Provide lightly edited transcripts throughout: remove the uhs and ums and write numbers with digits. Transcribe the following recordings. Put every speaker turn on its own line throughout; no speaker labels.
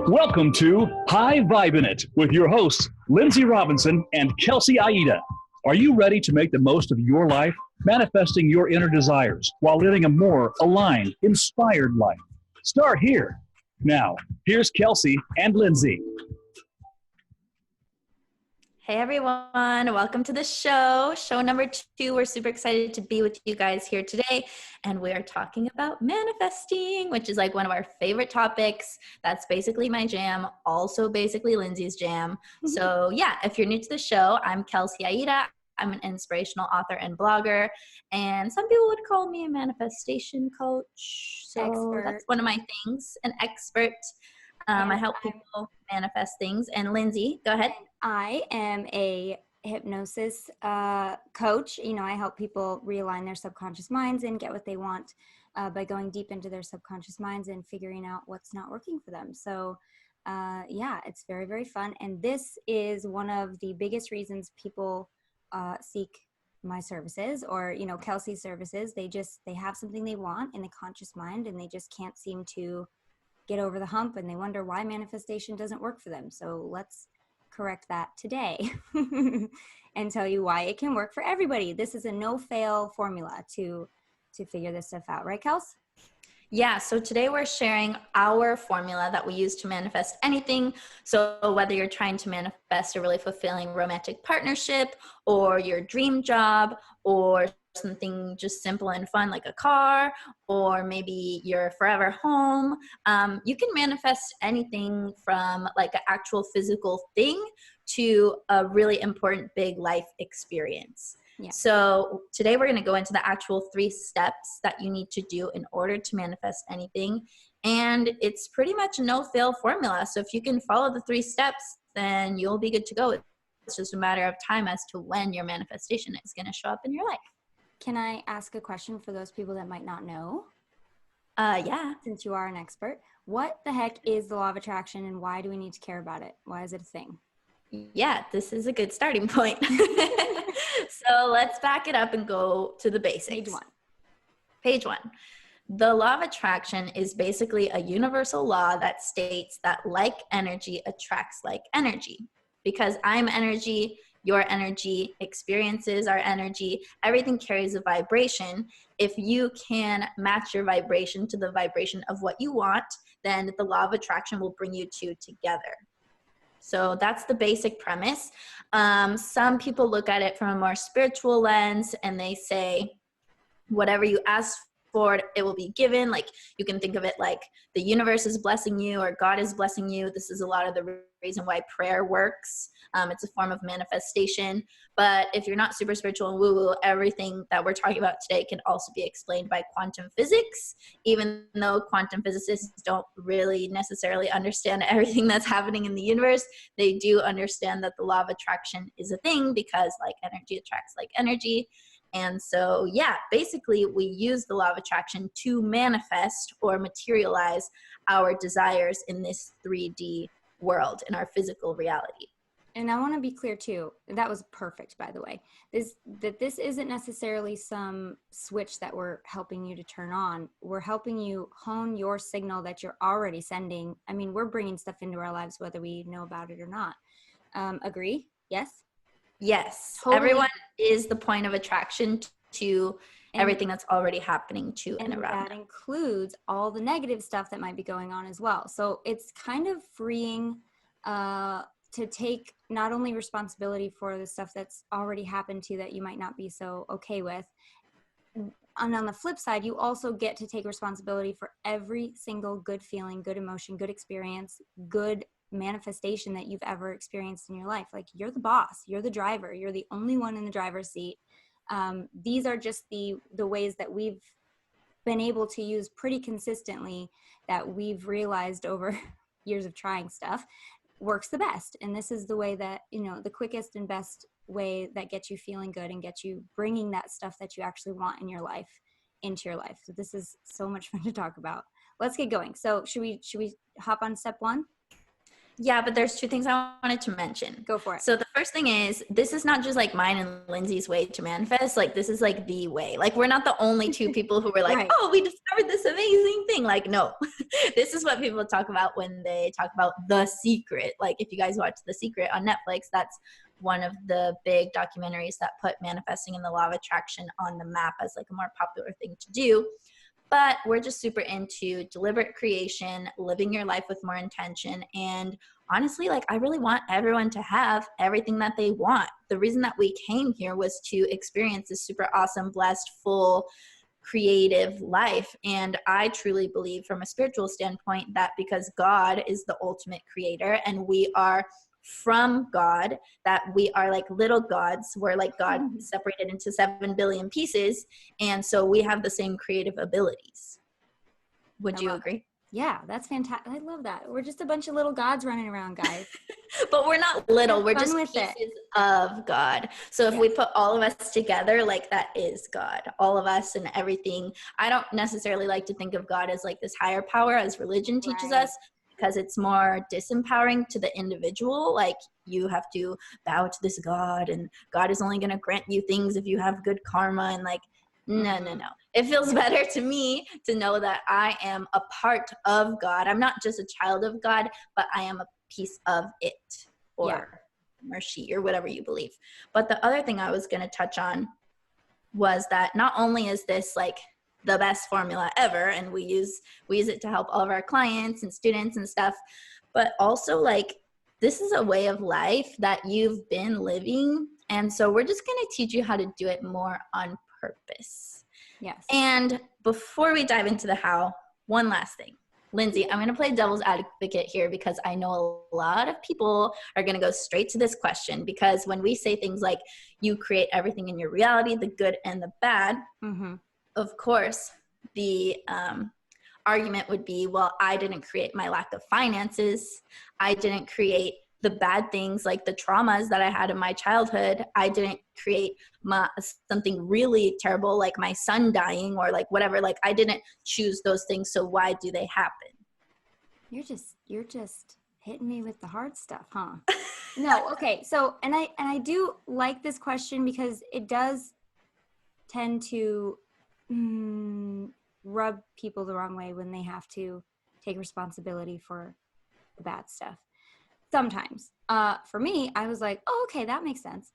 Welcome to Vibin It with your hosts, Lynnsey Robinson and Kelsey Aida. Are you ready to make the most of your life, manifesting your inner desires while living a more aligned, inspired life? Start here. Now, here's Kelsey and Lynnsey.
Hey everyone, welcome to the show number 2. We're super excited to be with you guys here today, and we are talking about manifesting, which is like one of our favorite topics. That's basically my jam, also basically Lynnsey's jam. So yeah, if you're new to the show, I'm Kelsey Aida. I'm an inspirational author and blogger, and some people would call me a manifestation coach. So that's one of my things, an expert. I help people manifest things. And Lynnsey, go ahead.
I am a hypnosis coach. I help people realign their subconscious minds and get what they want by going deep into their subconscious minds and figuring out what's not working for them. So yeah, it's very, very fun. And this is one of the biggest reasons people seek my services or, Kelsey's services. They have something they want in the conscious mind and they just can't seem to get over the hump, and they wonder why manifestation doesn't work for them. So let's correct that today and tell you why it can work for everybody. This is a no-fail formula to figure this stuff out. Right, Kels?
Yeah, so today we're sharing our formula that we use to manifest anything. So whether you're trying to manifest a really fulfilling romantic partnership or your dream job or something just simple and fun like a car, or maybe your forever home, you can manifest anything from like an actual physical thing to a really important big life experience. Yeah. So today we're going to go into the actual 3 steps that you need to do in order to manifest anything. And it's pretty much a no-fail formula. So if you can follow the 3 steps, then you'll be good to go. It's just a matter of time as to when your manifestation is going to show up in your life.
Can I ask a question for those people that might not know?
Yeah.
Since you are an expert, what the heck is the law of attraction and why do we need to care about it? Why is it a thing?
Yeah, this is a good starting point. So let's back it up and go to the basics. Page 1. The law of attraction is basically a universal law that states that like energy attracts like energy. Because I'm energy, your energy, experiences are energy, everything carries a vibration. If you can match your vibration to the vibration of what you want, then the law of attraction will bring you two together. So that's the basic premise. Some people look at it from a more spiritual lens and they say, whatever you ask for, it will be given. Like you can think of it like the universe is blessing you or God is blessing you. This is a lot of the reason why prayer works. It's a form of manifestation. But if you're not super spiritual and woo-woo, everything that we're talking about today can also be explained by quantum physics, even though quantum physicists don't really necessarily understand everything that's happening in the universe. They do understand that the law of attraction is a thing because like energy attracts like energy. And so, yeah, basically we use the law of attraction to manifest or materialize our desires in this 3D world, in our physical reality.
And I want to be clear too, that was perfect, by the way, this isn't necessarily some switch that we're helping you to turn on. We're helping you hone your signal that you're already sending. I mean, we're bringing stuff into our lives, whether we know about it or not. Agree? Yes?
Yes. Totally. Everyone is the point of attraction to everything that's already happening to and around
that them. Includes all the negative stuff that might be going on as well. So it's kind of freeing to take not only responsibility for the stuff that's already happened to you that you might not be so okay with. And on the flip side, you also get to take responsibility for every single good feeling, good emotion, good experience, good manifestation that you've ever experienced in your life. Like you're the boss, you're the driver, you're the only one in the driver's seat. These are just the ways that we've been able to use pretty consistently that we've realized over years of trying stuff works the best. And this is the way that, the quickest and best way that gets you feeling good and gets you bringing that stuff that you actually want in your life into your life. So this is so much fun to talk about. Let's get going. So should we hop on step 1?
Yeah, but there's two things I wanted to mention.
Go for it.
So the first thing is, this is not just like mine and Lynnsey's way to manifest. Like, this is like the way. Like, we're not the only two people who were like,
Right.
oh, we discovered this amazing thing. Like, no, this is what people talk about when they talk about The Secret. Like, if you guys watch The Secret on Netflix, that's one of the big documentaries that put manifesting and the law of attraction on the map as like a more popular thing to do. But we're just super into deliberate creation, living your life with more intention. And honestly, like, I really want everyone to have everything that they want. The reason that we came here was to experience this super awesome, blessed, full, creative life. And I truly believe from a spiritual standpoint that because God is the ultimate creator and we are from God, that we are like little gods. We're like God separated into 7 billion pieces. And so we have the same creative abilities. Would you agree?
Yeah, that's fantastic. I love that. We're just a bunch of little gods running around, guys.
But we're not little. We're just pieces of God. So if we put all of us together, like, that is God. All of us and everything. I don't necessarily like to think of God as like this higher power as religion teaches us, because it's more disempowering to the individual. Like, you have to bow to this God, and God is only going to grant you things if you have good karma. And like, no. It feels better to me to know that I am a part of God. I'm not just a child of God, but I am a piece of it, or she, or whatever you believe. But the other thing I was going to touch on was that not only is this like the best formula ever, and we use it to help all of our clients and students and stuff, but also like, this is a way of life that you've been living. And so we're just going to teach you how to do it more on purpose.
Yes.
And before we dive into the how, one last thing. Lynnsey, I'm going to play devil's advocate here, because I know a lot of people are going to go straight to this question, because when we say things like you create everything in your reality, the good and the bad, of course, the argument would be, well, I didn't create my lack of finances. I didn't create the bad things, like the traumas that I had in my childhood. I didn't create something really terrible, like my son dying, or like whatever. Like, I didn't choose those things, so why do they happen?
You're just hitting me with the hard stuff, huh? No, okay. So, and I do like this question, because it does tend to rub people the wrong way when they have to take responsibility for the bad stuff. Sometimes. For me, I was like, oh, okay, that makes sense.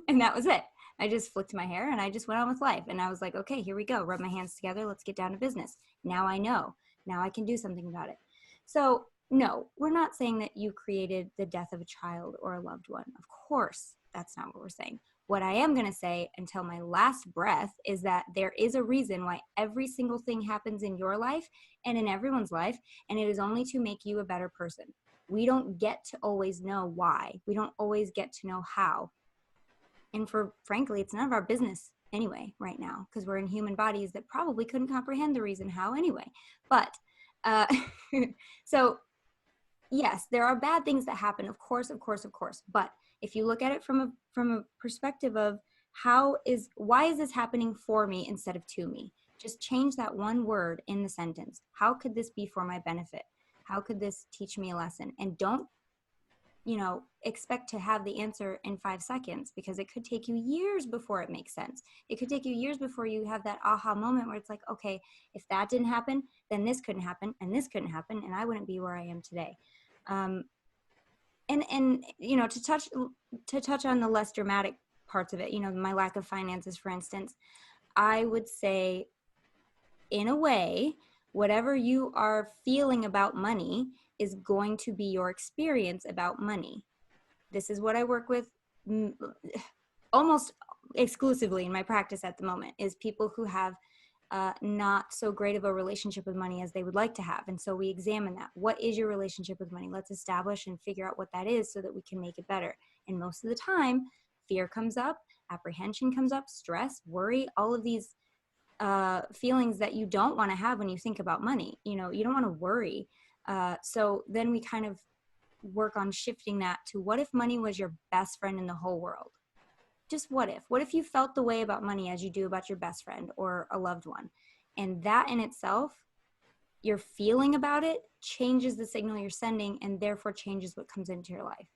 And that was it. I just flicked my hair and I just went on with life. And I was like, okay, here we go. Rub my hands together. Let's get down to business. Now I know. Now I can do something about it. So no, we're not saying that you created the death of a child or a loved one. Of course, that's not what we're saying. What I am going to say until my last breath is that there is a reason why every single thing happens in your life and in everyone's life. And it is only to make you a better person. We don't get to always know why. We don't always get to know how. And frankly, it's none of our business anyway right now, because we're in human bodies that probably couldn't comprehend the reason how anyway. But so yes, there are bad things that happen, of course. But if you look at it from a perspective of why is this happening for me instead of to me? Just change that one word in the sentence. How could this be for my benefit? How could this teach me a lesson? And don't, expect to have the answer in 5 seconds, because it could take you years before it makes sense. It could take you years before you have that aha moment where it's like, okay, if that didn't happen, then this couldn't happen, and this couldn't happen, and I wouldn't be where I am today. And to touch on the less dramatic parts of it, my lack of finances, for instance, I would say, in a way, whatever you are feeling about money is going to be your experience about money. This is what I work with almost exclusively in my practice at the moment, is people who have not so great of a relationship with money as they would like to have. And so we examine that. What is your relationship with money? Let's establish and figure out what that is so that we can make it better. And most of the time, fear comes up, apprehension comes up, stress, worry, all of these feelings that you don't want to have when you think about money. You don't want to worry. So then we kind of work on shifting that to, what if money was your best friend in the whole world? Just what if you felt the way about money as you do about your best friend or a loved one? And that in itself you're feeling about it changes the signal you're sending, and therefore changes what comes into your life.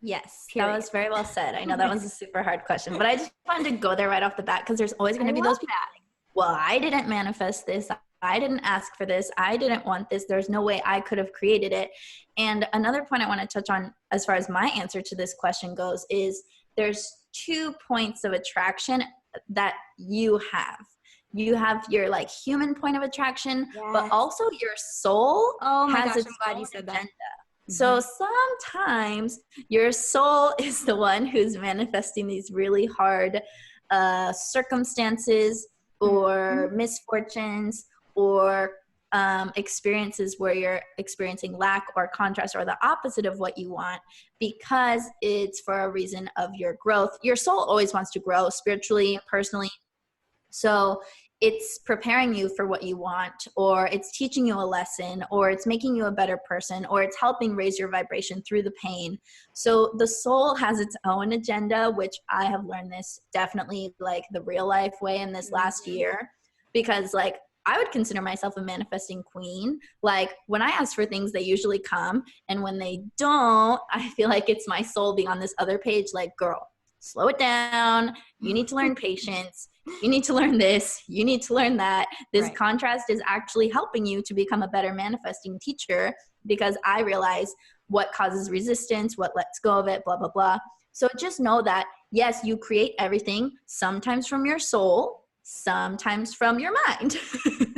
Yes,
Period.
that was very well said. I know that was a super hard question, but I just wanted to go there right off the bat because there's always going to be those people like, well, I didn't manifest this. I didn't ask for this. I didn't want this. There's no way I could have created it. And another point I want to touch on as far as my answer to this question goes is there's 2 points of attraction that you have. You have your like human point of attraction, but also your soul has its
I'm glad
own
you said
agenda.
that.
So sometimes your soul is the one who's manifesting these really hard circumstances or misfortunes or experiences where you're experiencing lack or contrast or the opposite of what you want, because it's for a reason of your growth. Your soul always wants to grow spiritually, personally. So it's preparing you for what you want, or it's teaching you a lesson, or it's making you a better person, or it's helping raise your vibration through the pain. So the soul has its own agenda, which I have learned this definitely like the real life way in this last year, because like I would consider myself a manifesting queen. Like when I ask for things, they usually come. And when they don't, I feel like it's my soul being on this other page, like, girl, slow it down. You need to learn patience. You need to learn this. You need to learn that. This contrast is actually helping you to become a better manifesting teacher, because I realize what causes resistance, what lets go of it, blah, blah, blah. So just know that, yes, you create everything, sometimes from your soul, sometimes from your mind.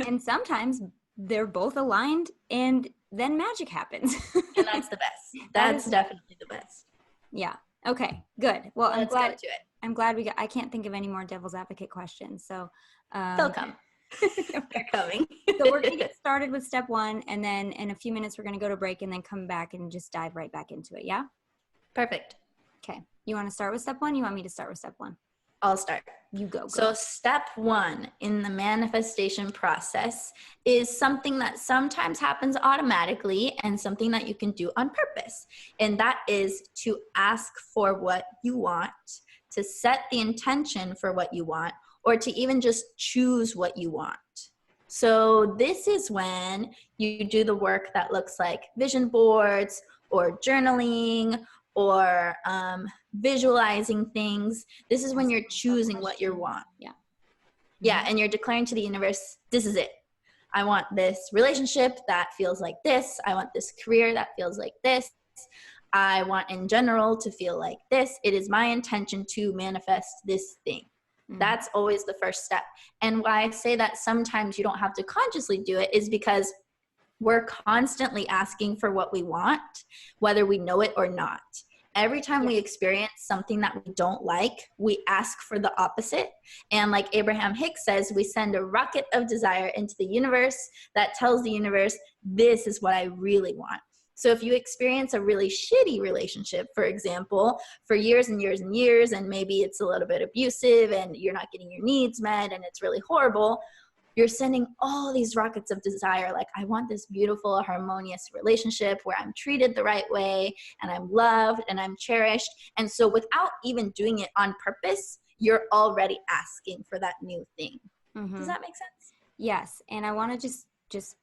And sometimes they're both aligned and then magic happens.
And that's the best. That's definitely the best.
Yeah. Okay, good. Well,
Let's go to it.
I'm glad I can't think of any more devil's advocate questions. So
they'll come. They're coming.
So we're going to get started with step 1, and then in a few minutes, we're going to go to break and then come back and just dive right back into it. Yeah?
Perfect.
Okay. You want to start with step 1? You want me to start with step 1?
I'll start.
You go.
So step 1 in the manifestation process is something that sometimes happens automatically and something that you can do on purpose. And that is to ask for what you want, to set the intention for what you want, or to even just choose what you want. So this is when you do the work that looks like vision boards or journaling or visualizing things. This is when you're choosing what you want. Yeah, and you're declaring to the universe, this is it. I want this relationship that feels like this. I want this career that feels like this. I want in general to feel like this. It is my intention to manifest this thing. That's always the first step. And why I say that sometimes you don't have to consciously do it is because we're constantly asking for what we want, whether we know it or not. Every time we experience something that we don't like, we ask for the opposite. And like Abraham Hicks says, we send a rocket of desire into the universe that tells the universe, this is what I really want. So if you experience a really shitty relationship, for example, for years and years and years, and maybe it's a little bit abusive and you're not getting your needs met and it's really horrible, you're sending all these rockets of desire. Like, I want this beautiful, harmonious relationship where I'm treated the right way and I'm loved and I'm cherished. And so without even doing it on purpose, you're already asking for that new thing. Does that make sense?
Yes. And I want to just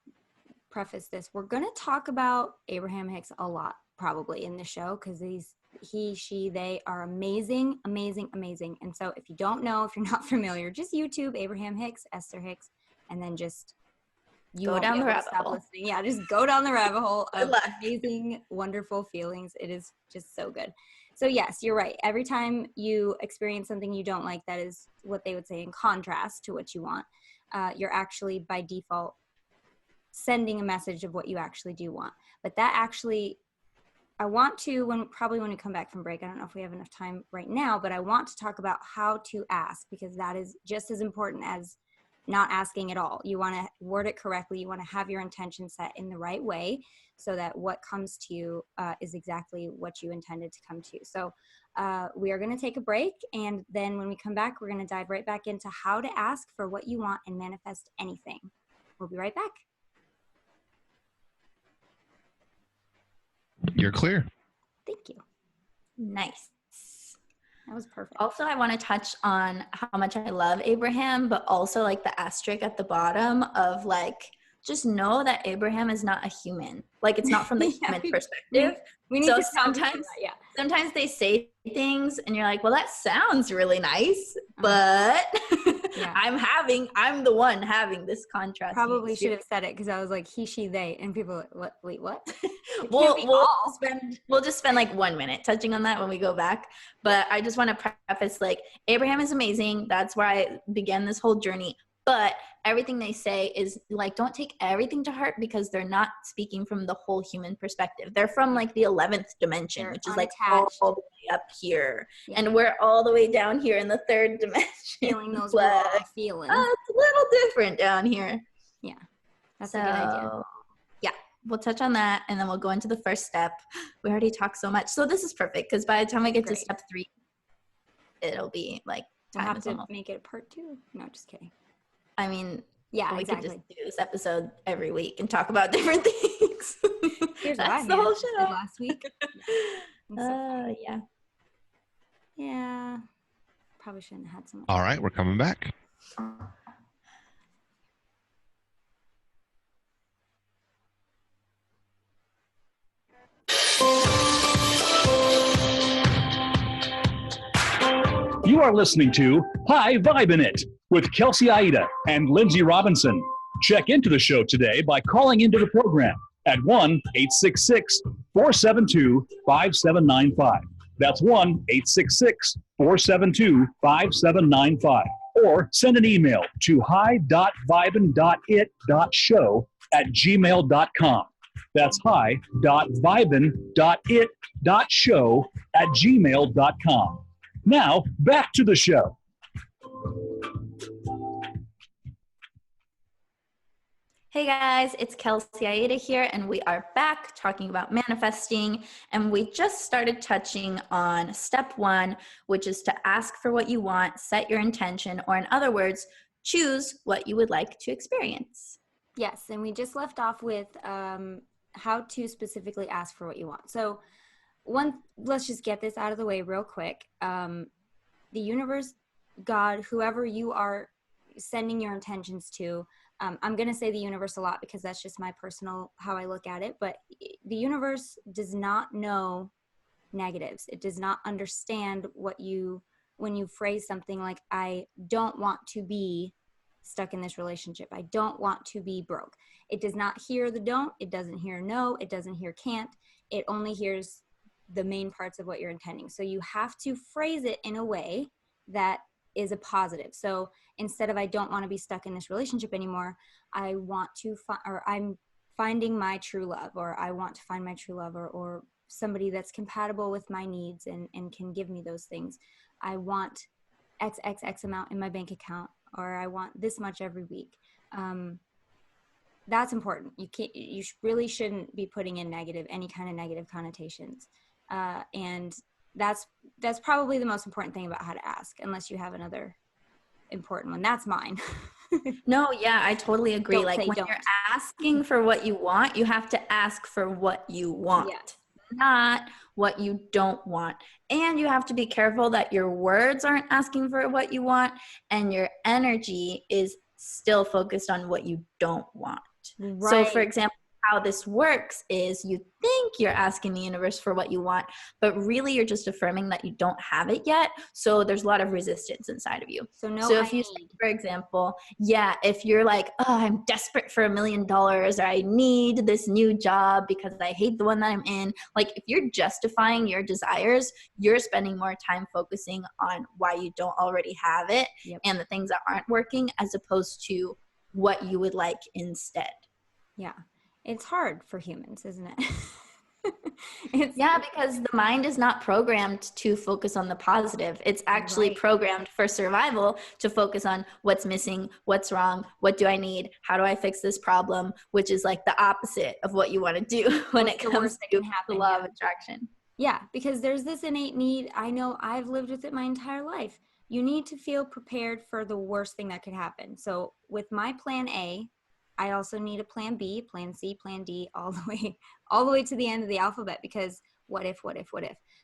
preface this. We're going to talk about Abraham Hicks a lot probably in the show, because they are amazing, amazing, amazing. And so if you don't know, if you're not familiar, just YouTube Abraham Hicks, Esther Hicks, and then just
go down the rabbit hole.
Listening. Yeah, just go down the rabbit hole of amazing, wonderful feelings. It is just so good. So yes, you're right. Every time you experience something you don't like, that is what they would say in contrast to what you want, you're actually by default sending a message of what you actually do want. But that actually, I want to, when we come back from break, I don't know if we have enough time right now, but I want to talk about how to ask, because that is just as important as not asking at all. You want to word it correctly. You want to have your intention set in the right way so that what comes to you is exactly what you intended to come to. So we are going to take a break. And then when we come back, we're going to dive right back into how to ask for what you want and manifest anything. We'll be right back.
You're clear.
Thank you.
Nice.
That was perfect.
Also, I want to touch on how much I love Abraham, but also like the asterisk at the bottom of like just know that Abraham is not a human. Like, it's not from the human perspective.
We need
so
to
sometimes they say things and you're like, well, that sounds really nice, but I'm the one having this contrast.
Probably should have said it because I was like, he, she, they, and people were like, what? Wait, what?
We'll just spend like 1 minute touching on that when we go back. But I just want to preface, like, Abraham is amazing. That's where I began this whole journey. But everything they say is like, don't take everything to heart because they're not speaking from the whole human perspective. They're from like the 11th dimension, which is like all the way up here. Yeah. And we're all the way down here in the 3rd dimension.
Feeling those raw feelings.
It's a little different down here.
Yeah, that's a good idea.
Yeah, we'll touch on that and then we'll go into the first step. We already talked so much. So this is perfect because by the time we get to step 3, it'll be like
time. We'll have to make it part 2. No, just kidding.
I mean,
yeah,
we
exactly.
could just do this episode every week and talk about different things.
Here's
That's the whole show.
Last week.
Yeah.
Yeah. Probably shouldn't have had so much.
All right, we're coming back.
You are listening to Hi Vibin It with Kelsey Aida and Lynnsey Robinson. Check into the show today by calling into the program at 1-866-472-5795. That's 1-866-472-5795. Or send an email to hi.vibin.it.show@gmail.com. That's hi.vibin.it.show@gmail.com. Now, back to the show.
Hey guys, it's Kelsey Aida here, and we are back talking about manifesting, and we just started touching on step 1, which is to ask for what you want, set your intention, or in other words, choose what you would like to experience.
Yes, and we just left off with how to specifically ask for what you want. So let's just get this out of the way real quick. The universe, God, whoever you are sending your intentions to, I'm going to say the universe a lot because that's just my personal, how I look at it. But the universe does not know negatives. It does not understand when you phrase something like, I don't want to be stuck in this relationship. I don't want to be broke. It does not hear the don't. It doesn't hear no. It doesn't hear can't. It only hears the main parts of what you're intending. So you have to phrase it in a way that is a positive. So instead of I don't want to be stuck in this relationship anymore, I want to or I'm finding my true love, or I want to find my true love, or somebody that's compatible with my needs and can give me those things. I want X amount in my bank account, or I want this much every week. That's important. You really shouldn't be putting in any kind of negative connotations. And that's probably the most important thing about how to ask, unless you have another important one. That's mine.
No, yeah, I totally agree. Like when you're asking for what you want, you have to ask for what you want, not what you don't want. And you have to be careful that your words aren't asking for what you want and your energy is still focused on what you don't want. Right. So for example, how this works is you think you're asking the universe for what you want, but really you're just affirming that you don't have it yet. So there's a lot of resistance inside of you. So if you say, for example, if you're like, oh, I'm desperate for $1 million, or I need this new job because I hate the one that I'm in. Like if you're justifying your desires, you're spending more time focusing on why you don't already have it and the things that aren't working, as opposed to what you would like instead. Yeah.
It's hard for humans, isn't it?
Because the mind is not programmed to focus on the positive. It's actually programmed for survival to focus on what's missing, what's wrong, what do I need, how do I fix this problem, which is like the opposite of what you want to do when it comes to the law of attraction.
Yeah, because there's this innate need. I know I've lived with it my entire life. You need to feel prepared for the worst thing that could happen. So with my plan A, I also need a plan B, plan C, plan D, all the way to the end of the alphabet, because what if?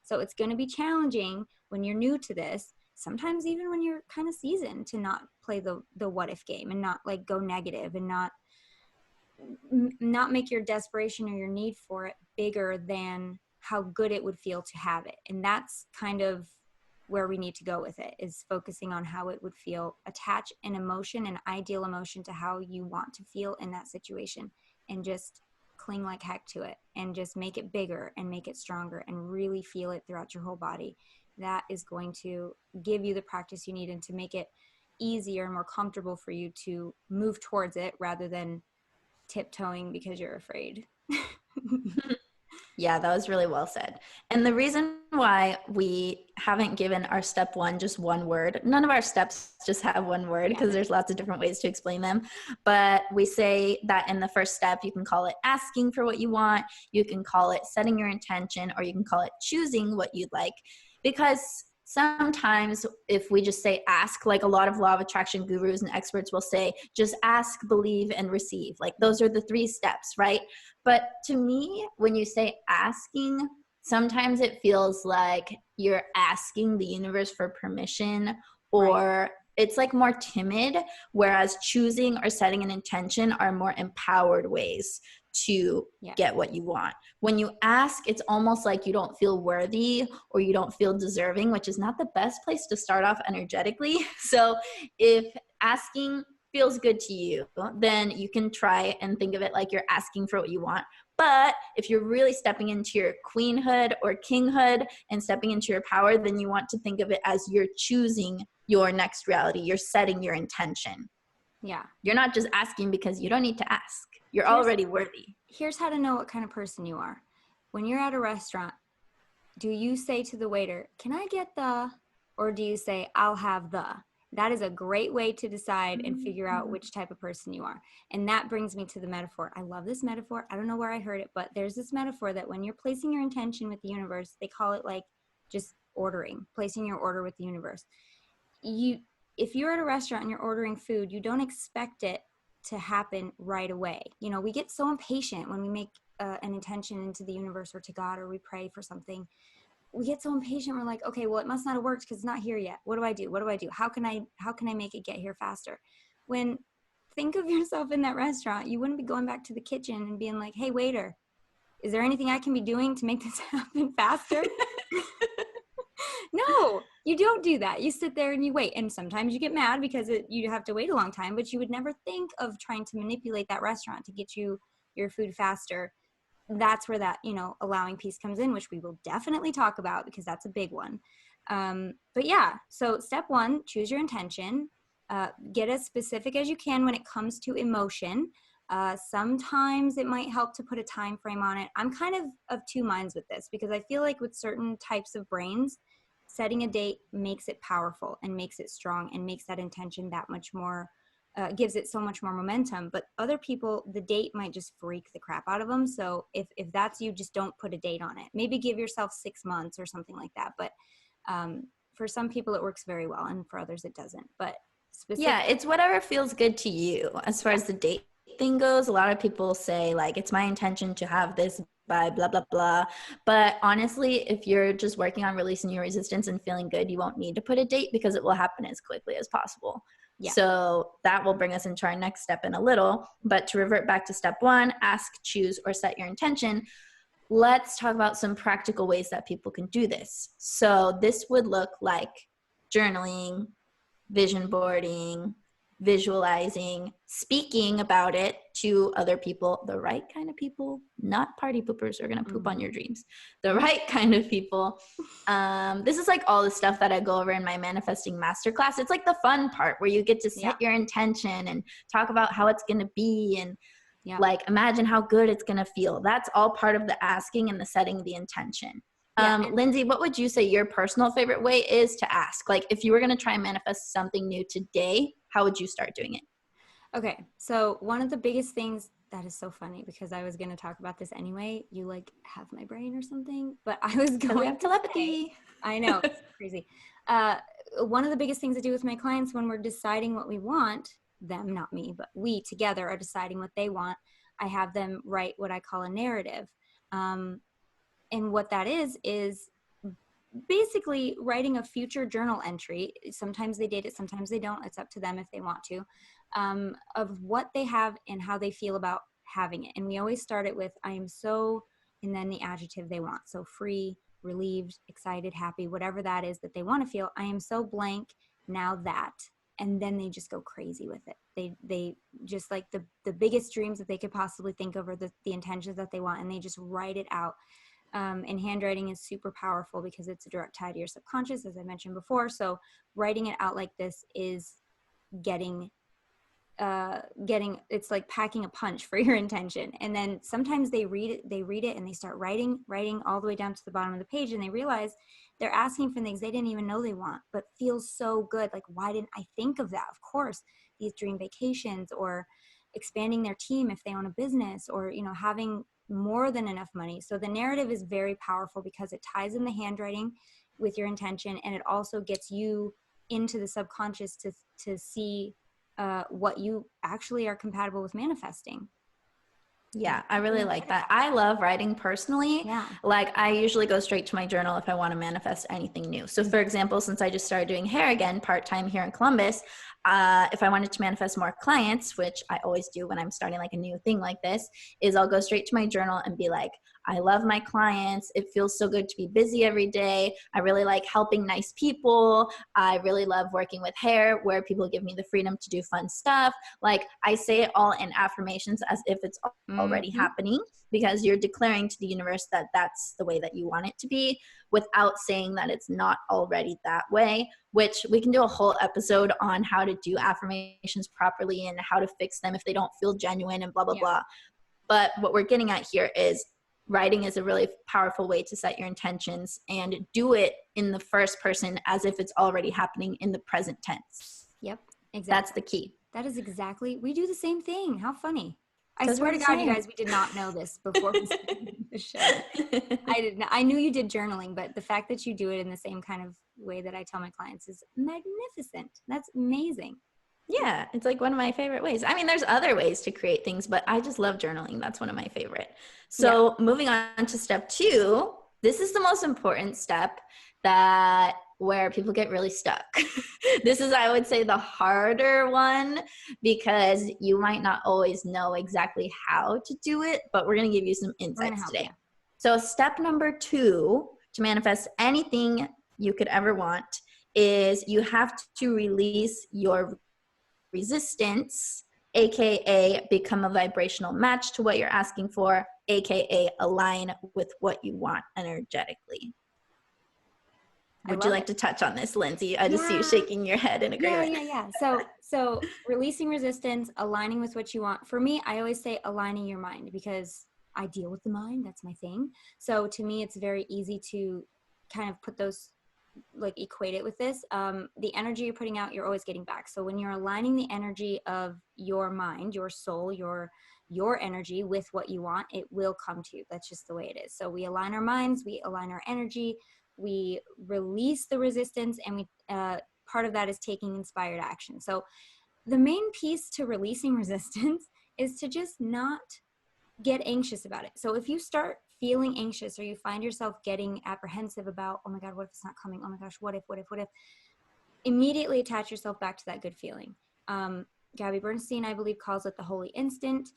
So it's going to be challenging when you're new to this, sometimes even when you're kind of seasoned, to not play the what if game and not like go negative and not not make your desperation or your need for it bigger than how good it would feel to have it. And that's kind of where we need to go with it, is focusing on how it would feel. Attach an emotion, an ideal emotion, to how you want to feel in that situation, and just cling like heck to it, and just make it bigger and make it stronger and really feel it throughout your whole body. That is going to give you the practice you need and to make it easier and more comfortable for you to move towards it rather than tiptoeing because you're afraid.
Yeah, that was really well said. And the reason why we haven't given our step one just one word, none of our steps just have one word, because there's lots of different ways to explain them. But we say that in the first step, you can call it asking for what you want, you can call it setting your intention, or you can call it choosing what you'd like. Because sometimes if we just say ask, like a lot of law of attraction gurus and experts will say, just ask, believe, and receive. Like those are the 3 steps, right? But to me, when you say asking, sometimes it feels like you're asking the universe for permission, or it's like more timid, whereas choosing or setting an intention are more empowered ways to get what you want. When you ask, it's almost like you don't feel worthy or you don't feel deserving, which is not the best place to start off energetically. So if asking feels good to you, then you can try and think of it like you're asking for what you want. But if you're really stepping into your queenhood or kinghood and stepping into your power, then you want to think of it as you're choosing your next reality. You're setting your intention.
Yeah.
You're not just asking because you don't need to ask. You're already worthy.
Here's how to know what kind of person you are. When you're at a restaurant, do you say to the waiter, "Can I get the," or do you say, "I'll have the"? That is a great way to decide and figure out which type of person you are. And that brings me to the metaphor. I love this metaphor. I don't know where I heard it, but there's this metaphor that when you're placing your intention with the universe, they call it like just ordering, placing your order with the universe. If you're at a restaurant and you're ordering food, you don't expect it to happen right away. You know, we get so impatient when we make an intention into the universe or to God, or we pray for something. We get so impatient. We're like, okay, well, it must not have worked because it's not here yet. What do I do? What do I do? How can I make it get here faster? When think of yourself in that restaurant, you wouldn't be going back to the kitchen and being like, "Hey, waiter, is there anything I can be doing to make this happen faster?" No, you don't do that. You sit there and you wait. And sometimes you get mad because you have to wait a long time, but you would never think of trying to manipulate that restaurant to get you your food faster. That's where that, allowing peace comes in, which we will definitely talk about because that's a big one. But yeah, so step 1, choose your intention. Get as specific as you can when it comes to emotion. Sometimes it might help to put a time frame on it. I'm kind of 2 minds with this because I feel like with certain types of brains, setting a date makes it powerful and makes it strong and makes that intention that much more, gives it so much more momentum. But other people, the date might just freak the crap out of them. So if that's you, just don't put a date on it. Maybe give yourself 6 months or something like that. But for some people it works very well, and for others it doesn't. But
yeah, it's whatever feels good to you. As far as the date thing goes, a lot of people say like, it's my intention to have this by blah, blah, blah. But honestly, if you're just working on releasing your resistance and feeling good, you won't need to put a date because it will happen as quickly as possible. Yeah. So that will bring us into our next step in a little. But to revert back to step 1, ask, choose, or set your intention. Let's talk about some practical ways that people can do this. So this would look like journaling, vision boarding, visualizing, speaking about it to other people, the right kind of people, not party poopers who are going to poop on your dreams, the right kind of people. This is like all the stuff that I go over in my manifesting masterclass. It's like the fun part where you get to set your intention and talk about how it's going to be and like imagine how good it's going to feel. That's all part of the asking and the setting the intention. Lynnsey, what would you say your personal favorite way is to ask? Like if you were going to try and manifest something new today, how would you start doing it?
Okay. So one of the biggest things, that is so funny because I was going to talk about this anyway. You like have my brain or something, but I was going
to have telepathy.
I know. It's crazy. One of the biggest things I do with my clients when we're deciding what we want, them, not me, but we together are deciding what they want. I have them write what I call a narrative. And what that is basically writing a future journal entry. Sometimes they date it, sometimes they don't. It's up to them if they want to, of what they have and how they feel about having it. And we always start it with, I am so, and then the adjective they want. So free, relieved, excited, happy, whatever that is that they want to feel. I am so blank now that, and then they just go crazy with it. They just like the biggest dreams that they could possibly think of, or the intentions that they want, and they just write it out. And handwriting is super powerful because it's a direct tie to your subconscious, as I mentioned before. So writing it out like this is getting, it's like packing a punch for your intention. And then sometimes they read it and they start writing all the way down to the bottom of the page, and they realize they're asking for things they didn't even know they want, but feels so good. Like, why didn't I think of that? Of course, these dream vacations, or expanding their team if they own a business, or, you know, having more than enough money. So the narrative is very powerful because it ties in the handwriting with your intention, and it also gets you into the subconscious to see what you actually are compatible with manifesting.
Yeah, I really like that. I love writing personally.
Yeah.
Like, I usually go straight to my journal if I want to manifest anything new. So for example, since I just started doing hair again part-time here in Columbus, if I wanted to manifest more clients, which I always do when I'm starting like a new thing like this, is I'll go straight to my journal and be like, I love my clients. It feels so good to be busy every day. I really like helping nice people. I really love working with hair where people give me the freedom to do fun stuff. Like, I say it all in affirmations as if it's already happening, because you're declaring to the universe that that's the way that you want it to be, without saying that it's not already that way, which we can do a whole episode on how to do affirmations properly and how to fix them if they don't feel genuine and blah, blah, blah. But what we're getting at here is writing is a really powerful way to set your intentions, and do it in the first person as if it's already happening in the present tense.
Yep, exactly.
That's the key.
That is exactly, we do the same thing. How funny. I swear to God, you guys, we did not know this before we started the show. I did not. I knew you did journaling, but the fact that you do it in the same kind of way that I tell my clients is magnificent. That's amazing.
Yeah, it's like one of my favorite ways. I mean, there's other ways to create things, but I just love journaling. That's one of my favorite. So moving on to step 2, this is the most important step where people get really stuck. This is, I would say, the harder one, because you might not always know exactly how to do it, but we're going to give you some insights today.
You.
So step number 2 to manifest anything you could ever want is you have to release your resistance, aka become a vibrational match to what you're asking for, aka align with what you want energetically. Would you like to touch on this, Lynnsey? I just see you shaking your head in agreement.
Yeah. So releasing resistance, aligning with what you want. For me, I always say aligning your mind, because I deal with the mind. That's my thing. So to me, it's very easy to kind of put those, like, equate it with this. The energy you're putting out, you're always getting back. So when you're aligning the energy of your mind, your soul, your energy with what you want, it will come to you. That's just the way it is. So we align our minds, we align our energy, we release the resistance, and we part of that is taking inspired action. So the main piece to releasing resistance is to just not get anxious about it. So if you start feeling anxious, or you find yourself getting apprehensive about, oh my God, what if it's not coming? Oh my gosh, what if? Immediately attach yourself back to that good feeling. Gabby Bernstein, I believe, calls it the holy instant.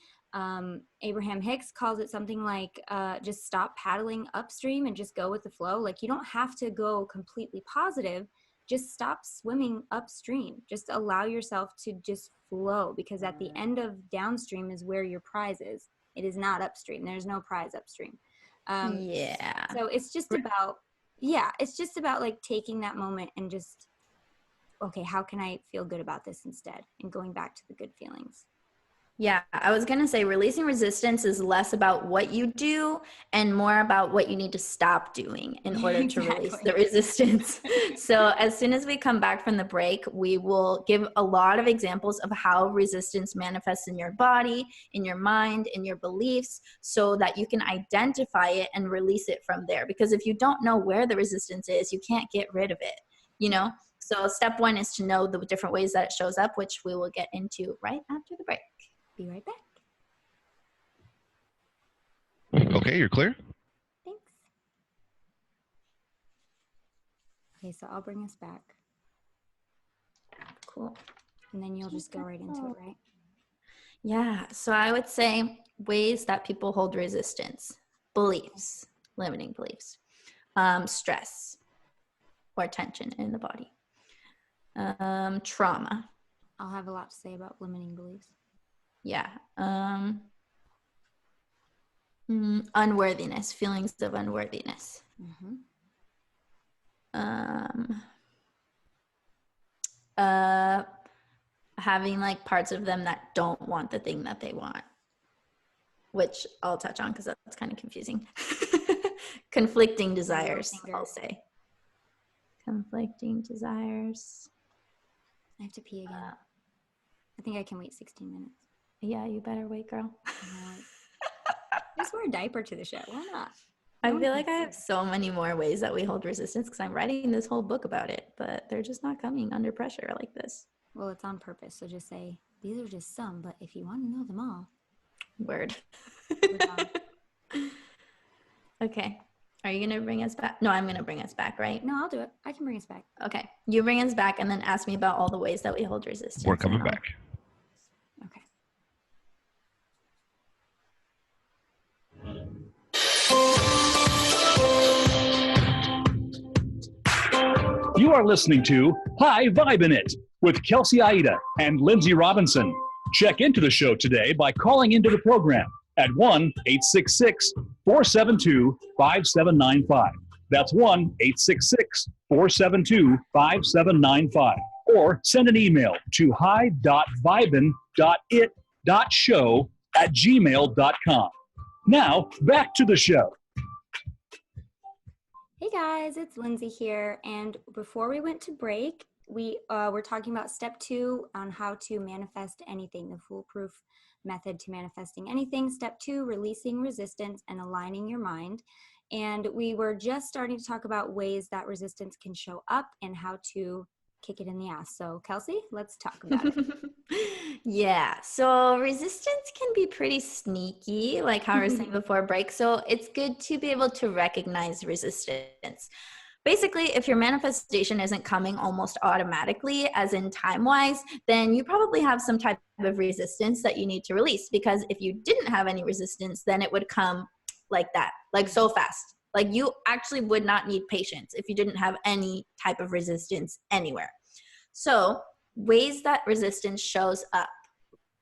Abraham Hicks calls it something like just stop paddling upstream and just go with the flow. Like, you don't have to go completely positive. Just stop swimming upstream. Just allow yourself to just flow, because at the end of downstream is where your prize is. It is not upstream. There's no prize upstream. So it's just about like taking that moment and just, okay, how can I feel good about this instead? And going back to the good feelings.
Yeah, I was going to say releasing resistance is less about what you do and more about what you need to stop doing in order to release the resistance. So as soon as we come back from the break, we will give a lot of examples of how resistance manifests in your body, in your mind, in your beliefs, so that you can identify it and release it from there. Because if you don't know where the resistance is, you can't get rid of it, you know? So step 1 is to know the different ways that it shows up, which we will get into right after the break.
Be right back.
Okay, you're clear?
Thanks. Okay, so I'll bring us back.
Cool.
And then you'll just go right into it, right?
Yeah, so I would say ways that people hold resistance. Beliefs, limiting beliefs. Stress or tension in the body. Trauma.
I'll have a lot to say about limiting beliefs.
Yeah. Unworthiness, feelings of unworthiness. Having like parts of them that don't want the thing that they want, which I'll touch on because that's kind of confusing. Conflicting desires, I'll say. Conflicting desires.
I have to pee again. I think I can wait 16 minutes.
Yeah, you better wait, girl.
Just wear a diaper to the show. Why not?
I feel like I have so many more ways that we hold resistance because I'm writing this whole book about it, but they're just not coming under pressure like this.
Well, it's on purpose. So just say, these are just some, but if you want to know them all.
Word. Okay. Are you going to bring us back? No, I'm going to bring us back, right?
No, I'll do it. I can bring us back.
Okay. You bring us back and then ask me about all the ways that we hold resistance.
We're coming back.
Okay.
You are listening to Hi Vibin It with Kelsey Aida and Lynnsey Robinson. Check into the show today by calling into the program at 1-866-472-5795. That's 1-866-472-5795. Or send an email to hi.vibin.it.show@gmail.com. Now, back to the show.
Hey guys, it's Lynnsey here. And before we went to break, we were talking about step 2 on how to manifest anything, the foolproof method to manifesting anything. Step 2, releasing resistance and aligning your mind. And we were just starting to talk about ways that resistance can show up and how to kick it in the ass. So Kelsey, let's talk about it.
Yeah, so resistance can be pretty sneaky, like how I was saying before break. So it's good to be able to recognize resistance. Basically, if your manifestation isn't coming almost automatically, as in time-wise, then you probably have some type of resistance that you need to release. Because if you didn't have any resistance, then it would come like that, like so fast. Like you actually would not need patience if you didn't have any type of resistance anywhere. So ways that resistance shows up,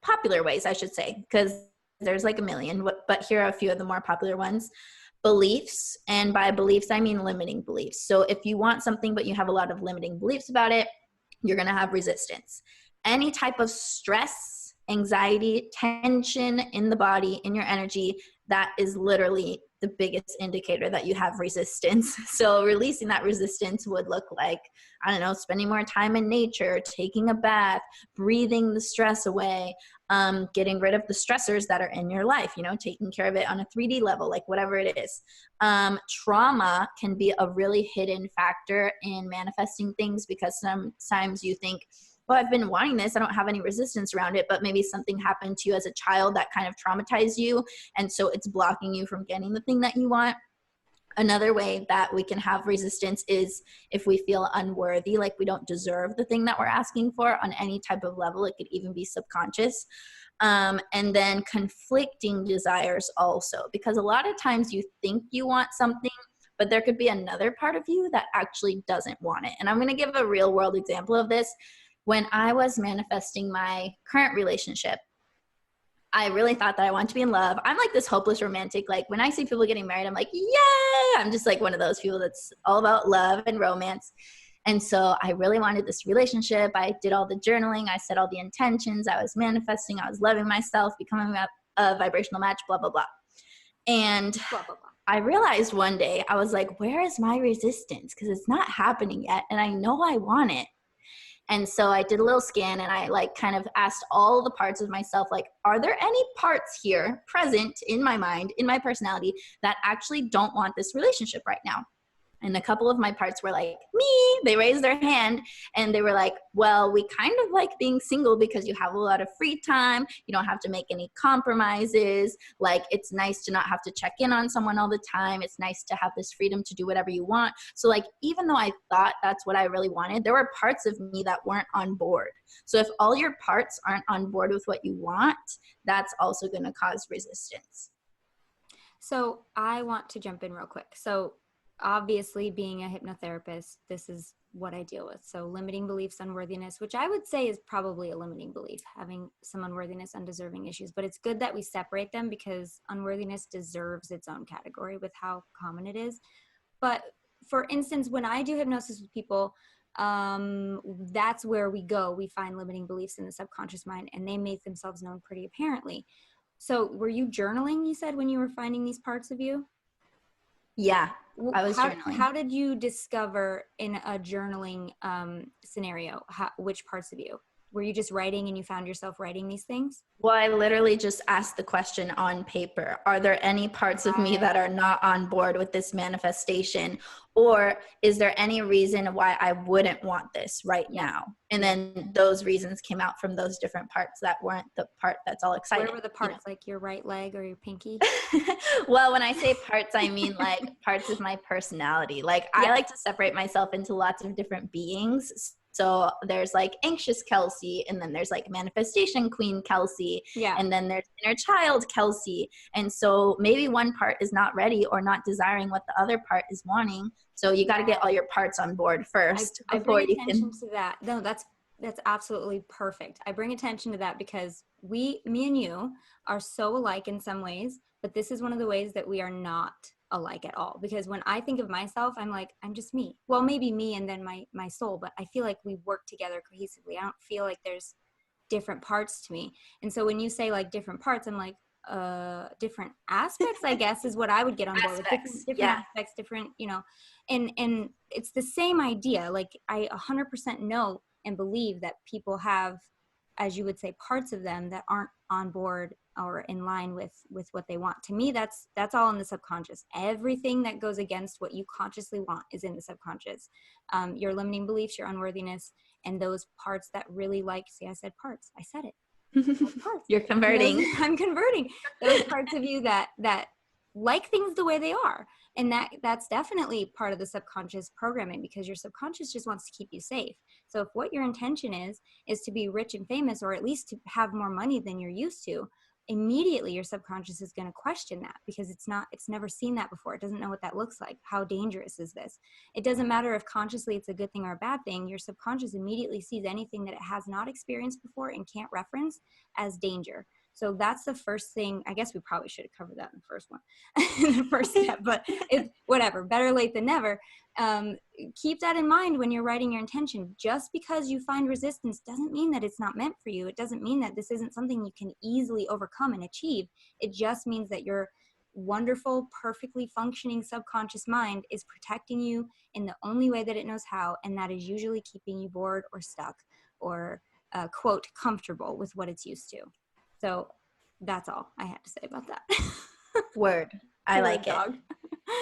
popular ways, I should say, because there's like a million, but here are a few of the more popular ones. Beliefs, and by beliefs, I mean limiting beliefs. So if you want something, but you have a lot of limiting beliefs about it, you're going to have resistance. Any type of stress, anxiety, tension in the body, in your energy, that is literally the biggest indicator that you have resistance. So releasing that resistance would look like, I don't know, spending more time in nature, taking a bath, breathing the stress away, getting rid of the stressors that are in your life, you know, taking care of it on a 3D level, like whatever it is. Trauma can be a really hidden factor in manifesting things because sometimes you think, well, I've been wanting this. I don't have any resistance around it, but maybe something happened to you as a child that kind of traumatized you. And so it's blocking you from getting the thing that you want. Another way that we can have resistance is if we feel unworthy, like we don't deserve the thing that we're asking for on any type of level. It could even be subconscious. And then conflicting desires also, because a lot of times you think you want something, but there could be another part of you that actually doesn't want it. And I'm going to give a real world example of this. When I was manifesting my current relationship, I really thought that I wanted to be in love. I'm like this hopeless romantic. Like when I see people getting married, I'm like, yay! I'm just like one of those people that's all about love and romance. And so I really wanted this relationship. I did all the journaling. I set all the intentions. I was manifesting. I was loving myself, becoming a vibrational match, blah, blah, blah. And
Blah, blah, blah.
I realized one day, I was like, where is my resistance? Because it's not happening yet. And I know I want it. And so I did a little scan and I like kind of asked all the parts of myself, like, are there any parts here present in my mind, in my personality that actually don't want this relationship right now? And a couple of my parts were like, me, they raised their hand and they were like, well, we kind of like being single because you have a lot of free time. You don't have to make any compromises. Like, it's nice to not have to check in on someone all the time. It's nice to have this freedom to do whatever you want. So like, even though I thought that's what I really wanted, there were parts of me that weren't on board. So if all your parts aren't on board with what you want, that's also going to cause resistance.
So I want to jump in real quick. So obviously, being a hypnotherapist, this is what I deal with. So limiting beliefs, unworthiness, which I would say is probably a limiting belief, having some unworthiness, undeserving issues. But it's good that we separate them because unworthiness deserves its own category with how common it is. But for instance, when I do hypnosis with people, that's where we go. We find limiting beliefs in the subconscious mind, and they make themselves known pretty apparently. So were you journaling, you said, when you were finding these parts of you?
Yeah, I was journaling.
How did you discover in a journaling scenario, which parts of you? Were you just writing and you found yourself writing these things?
Well, I literally just asked the question on paper. Are there any parts of me that are not on board with this manifestation? Or is there any reason why I wouldn't want this right now? And then those reasons came out from those different parts that weren't the part that's all exciting.
Where were the parts, like your right leg or your pinky?
Well, when I say parts, I mean like parts of my personality. Like I like to separate myself into lots of different beings. So there's like anxious Kelsey, and then there's like manifestation queen Kelsey, and then there's inner child Kelsey. And so maybe one part is not ready or not desiring what the other part is wanting. So you got to get all your parts on board first before you can.
To that. No, that's absolutely perfect. I bring attention to that because me and you are so alike in some ways, but this is one of the ways that we are not alike at all. Because when I think of myself, I'm like, I'm just me. Well, maybe me and then my soul, but I feel like we work together cohesively. I don't feel like there's different parts to me. And so when you say like different parts, I'm like, different aspects, I guess, is what I would get on board with. Different aspects, different, and it's the same idea. Like I 100% know and believe that people have, as you would say, parts of them that aren't on board or in line with what they want. To me, that's all in the subconscious. Everything that goes against what you consciously want is in the subconscious. Your limiting beliefs, your unworthiness, and those parts that really like, see, I said parts. I said it.
You're converting.
I'm converting. Those parts of you that like things the way they are. And that's definitely part of the subconscious programming, because your subconscious just wants to keep you safe. So if what your intention is to be rich and famous, or at least to have more money than you're used to, immediately your subconscious is going to question that, because it's never seen that before. It doesn't know what that looks like. How dangerous is this? It doesn't matter if consciously it's a good thing or a bad thing. Your subconscious immediately sees anything that it has not experienced before and can't reference as danger. So that's the first thing. I guess we probably should have covered that in the first one, in the first step, but it's whatever, better late than never. Keep that in mind when you're writing your intention. Just because you find resistance doesn't mean that it's not meant for you. It doesn't mean that this isn't something you can easily overcome and achieve. It just means that your wonderful, perfectly functioning subconscious mind is protecting you in the only way that it knows how, and that is usually keeping you bored or stuck or, quote, comfortable with what it's used to. So that's all I had to say about that.
Word. I like it.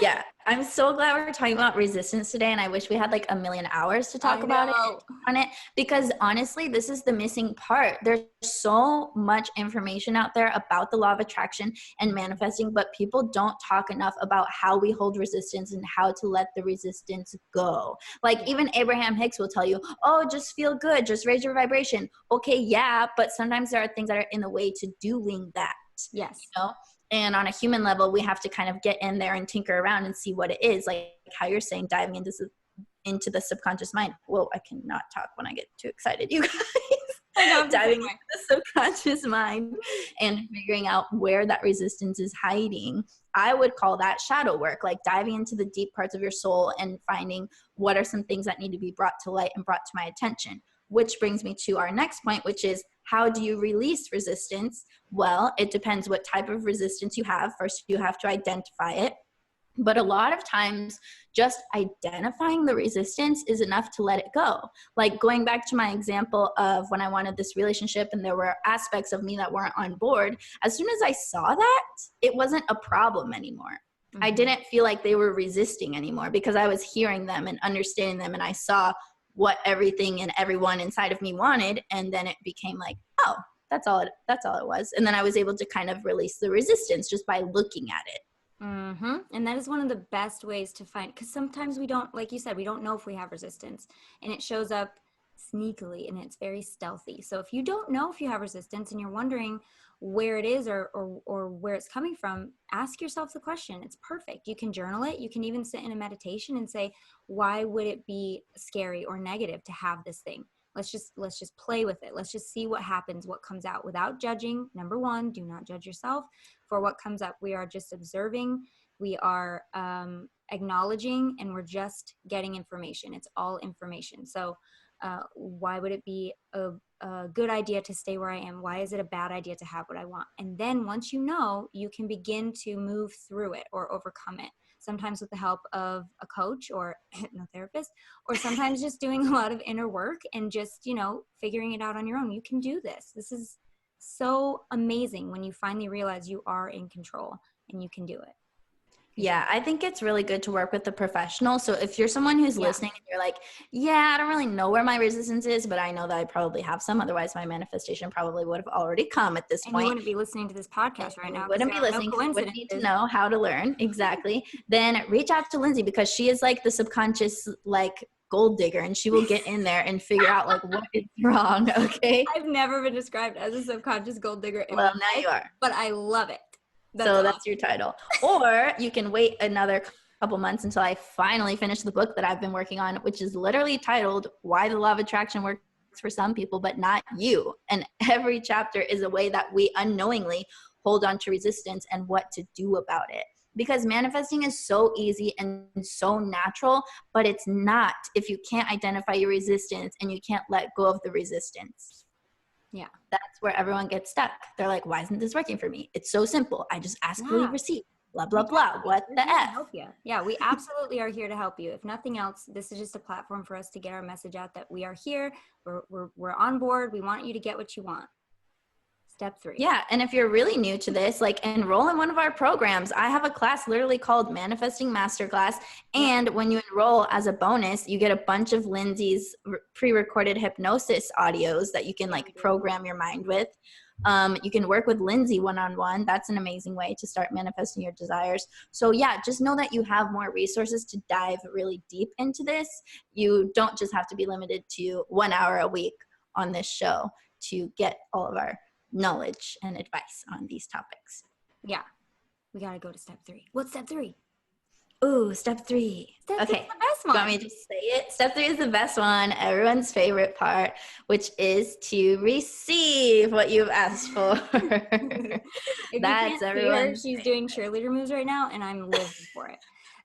Yeah. I'm so glad we're talking about resistance today, and I wish we had like a million hours to talk about it, because honestly, this is the missing part. There's so much information out there about the law of attraction and manifesting, but people don't talk enough about how we hold resistance and how to let the resistance go. Like even Abraham Hicks will tell you, oh, just feel good, just raise your vibration. Okay, yeah, but sometimes there are things that are in the way to doing that.
Yes.
And on a human level, we have to kind of get in there and tinker around and see what it is. Like how you're saying, diving into the subconscious mind. Whoa, I cannot talk when I get too excited, you guys.
I know,
diving into the subconscious mind and figuring out where that resistance is hiding. I would call that shadow work, like diving into the deep parts of your soul and finding what are some things that need to be brought to light and brought to my attention. Which brings me to our next point, which is, how do you release resistance? Well, it depends what type of resistance you have. First, you have to identify it. But a lot of times, just identifying the resistance is enough to let it go. Like going back to my example of when I wanted this relationship and there were aspects of me that weren't on board, as soon as I saw that, it wasn't a problem anymore. I didn't feel like they were resisting anymore because I was hearing them and understanding them, and I saw what everything and everyone inside of me wanted. And then it became like, oh, that's all it was. And then I was able to kind of release the resistance just by looking at it.
And that is one of the best ways to find, because sometimes we don't, like you said, we don't know if we have resistance, and it shows up sneakily and it's very stealthy. So if you don't know if you have resistance and you're wondering where it is or where it's coming from, ask yourself the question. It's perfect. You can journal it. You can even sit in a meditation and say, why would it be scary or negative to have this thing? Let's just play with it. Let's just see what happens, what comes out, without judging. Number one, do not judge yourself for what comes up. We are just observing. We are acknowledging, and we're just getting information. It's all information. So why would it be a good idea to stay where I am? Why is it a bad idea to have what I want? And then once you know, you can begin to move through it or overcome it. Sometimes with the help of a coach or a hypnotherapist, or sometimes just doing a lot of inner work and just, figuring it out on your own. You can do this. This is so amazing when you finally realize you are in control and you can do it.
Yeah, I think it's really good to work with a professional. So if you're someone who's listening and you're like, yeah, I don't really know where my resistance is, but I know that I probably have some. Otherwise, my manifestation probably would have already come at this point.
You wouldn't be listening to this podcast right now.
You wouldn't be listening. You wouldn't need to know how to learn. Exactly. Then reach out to Lynnsey, because she is like the subconscious, gold digger, and she will get in there and figure out what is wrong. Okay.
I've never been described as a subconscious gold digger.
Well, now you are.
But I love it.
That's your title. Or you can wait another couple months until I finally finish the book that I've been working on, which is literally titled Why the Law of Attraction Works for Some People, but Not You. And every chapter is a way that we unknowingly hold on to resistance and what to do about it. Because manifesting is so easy and so natural, but it's not if you can't identify your resistance and you can't let go of the resistance.
Yeah.
That's where everyone gets stuck. They're like, why isn't this working for me? It's so simple. I just ask for the receipt. Blah, blah, blah. What the F?
Help you. Yeah, we absolutely are here to help you. If nothing else, this is just a platform for us to get our message out that we are here. We're on board. We want you to get what you want. Step 3.
Yeah. And if you're really new to this, enroll in one of our programs. I have a class literally called Manifesting Masterclass. And when you enroll as a bonus, you get a bunch of Lynnsey's pre-recorded hypnosis audios that you can program your mind with. You can work with Lynnsey one-on-one. That's an amazing way to start manifesting your desires. So yeah, just know that you have more resources to dive really deep into this. You don't just have to be limited to 1 hour a week on this show to get all of our knowledge and advice on these topics.
Yeah. We got to go to step 3. What's step 3?
Ooh, step 3.
Step 3 is the best one.
You want me to just say it? Step 3 is the best one, everyone's favorite part, which is to receive what you've asked for. That's everyone.
She's doing cheerleader moves right now, and I'm living for it.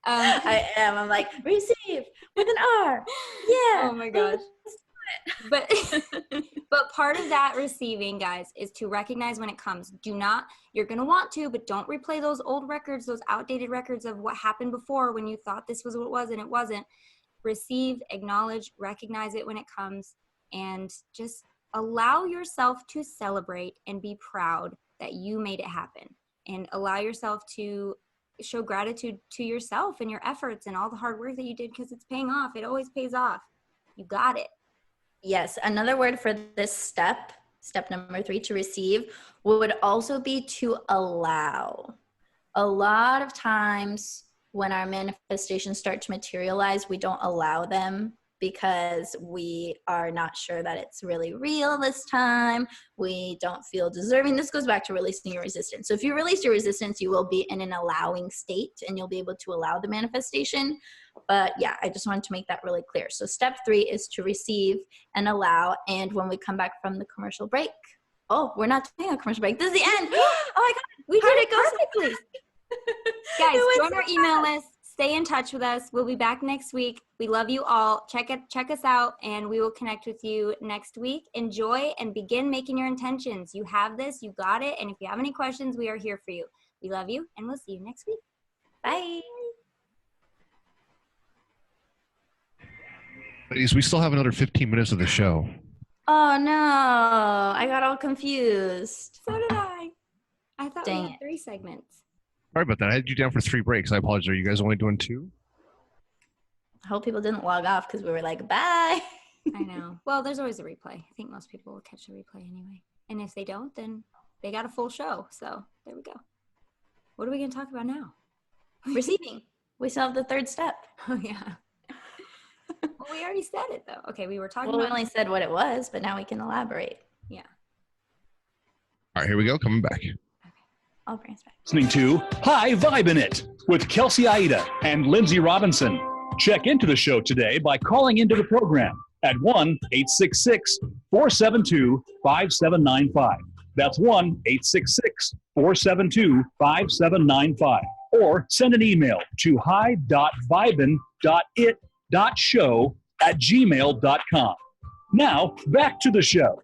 I am. I'm like, receive with an R. Yeah.
Oh my gosh. But part of that receiving, guys, is to recognize when it comes. You're going to want to, but don't replay those old records, those outdated records of what happened before when you thought this was what it was and it wasn't. Receive, acknowledge, recognize it when it comes, and just allow yourself to celebrate and be proud that you made it happen, and allow yourself to show gratitude to yourself and your efforts and all the hard work that you did, because it's paying off. It always pays off. You got it.
Yes. Another word for this step number 3, to receive, would also be to allow. A lot of times when our manifestations start to materialize, we don't allow them because we are not sure that it's really real this time. We don't feel deserving. This goes back to releasing your resistance. So if you release your resistance, you will be in an allowing state and you'll be able to allow the manifestation. But yeah, I just wanted to make that really clear. So step 3 is to receive and allow. And when we come back from the commercial break, we're not doing a commercial break. This is the end. Oh my God.
We did it perfectly. Guys, join our email list. Stay in touch with us. We'll be back next week. We love you all. Check us out, and we will connect with you next week. Enjoy and begin making your intentions. You have this. You got it. And if you have any questions, we are here for you. We love you, and we'll see you next week.
Bye.
Ladies, we still have another 15 minutes of the show.
Oh, no. I got all confused.
So did I. I thought we
Dang
had
it.
3 segments.
Sorry about that. I had you down for 3 breaks. I apologize. Are you guys only doing 2?
I hope people didn't log off because we were like, bye.
I know. Well, there's always a replay. I think most people will catch the replay anyway. And if they don't, then they got a full show. So there we go. What are we going to talk about now?
Receiving. We still have the 3rd step.
Oh, yeah. Well, we already said it, though. Okay, we were talking
Well, we
about...
only said what it was, but now we can elaborate.
Yeah.
All right, here we go. Coming back.
I'll bring us back.
Listening to Hi Vibin It with Kelsey Aida and Lynnsey Robinson. Check into the show today by calling into the program at 1-866-472-5795. That's 1-866-472-5795. Or send an email to hi.vibin.it.show@gmail.com. Now, back to the show.